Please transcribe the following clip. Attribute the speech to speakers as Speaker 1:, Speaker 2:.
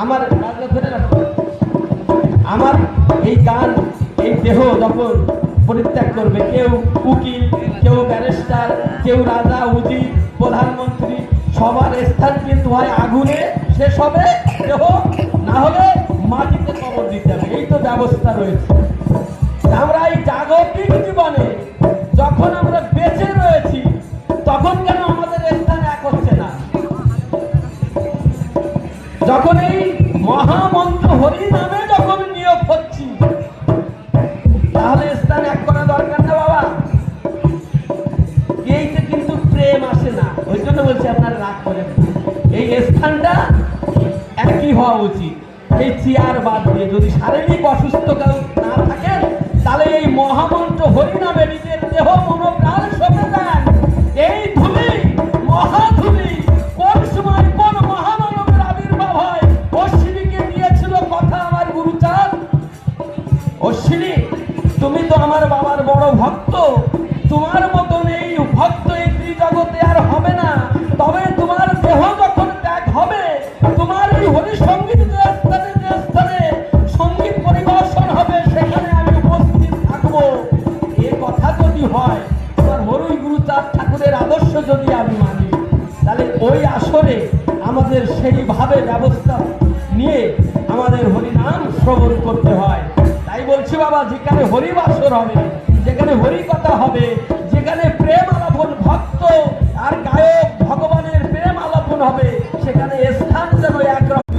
Speaker 1: আমার আমার এই গান, এই দেহ যখন পরিত্যাগ করবে, কেউ উকিল, কেউ ব্যারিস্টার, কেউ রাজা, উজির, প্রধানমন্ত্রী, সবার স্থান কিন্তু হয় আগুনে শেষ হবে দেহ, না হলে মাটিতে কবর দিতে হবে। এই তো ব্যবস্থা রয়েছে। আমরা এই জাগতিক জীবনে যখন আমরা বেঁচে রয়েছি, তখন কেন আমাদের স্থান এক হচ্ছে না? যখন এই মহামন্ত্র হরি নামে যখন নিয়োগ হচ্ছি, তাহলে স্থান এক করা দরকার না বাবা? এইতে কিন্তু প্রেম আসে না। ওই জন্য বলছি আপনারা রাগ করেন, এই স্থানটা একই হওয়া উচিত। এই চেয়ার বাদ দিয়ে যদি শারীরিক অসুস্থ কেউ না থাকেন, তাহলে এই মহামন্ত্র হরি নামে নিজের দেহ মনোপ্রাণ সঁপে দেন। এই ধুলি, মহাধুলি কোন সময় কোন মহামানবের আবির্ভাব হয়? অশ্বিনীকে দিয়েছিল কথা আমার গুরুচাঁদ। অশ্বিনী, তুমি তো আমার বাবার বড় ভক্ত, তোমার মতন এই ভক্ত এই ত্রিজগতে আর হবে না। তবে তোমার দেহ যখন ত্যাগ হবে, তোমার এই হরি সঙ্গীত যে স্থানে সঙ্গীত পরিবেশন হবে, সেখানে আমি উপস্থিত থাকবো। এ কথা যদি হয়, তোমার হরি গুরুচাঁদ ঠাকুরের আদর্শ যদি আমি মানি, তাহলে ওই আসরে আমাদের সেইভাবে ব্যবস্থা নিয়ে আমাদের হরিনাম শ্রবণ করতে হয়। তাই বলছি বাবা, যেখানে হরিবাসর হবে, যেখানে হরি কথা হবে, যেখানে প্রেম আলাপন, ভক্ত আর গায়ক ভগবানের প্রেম আলাপন হবে, সেখানে স্থান যেন একরকম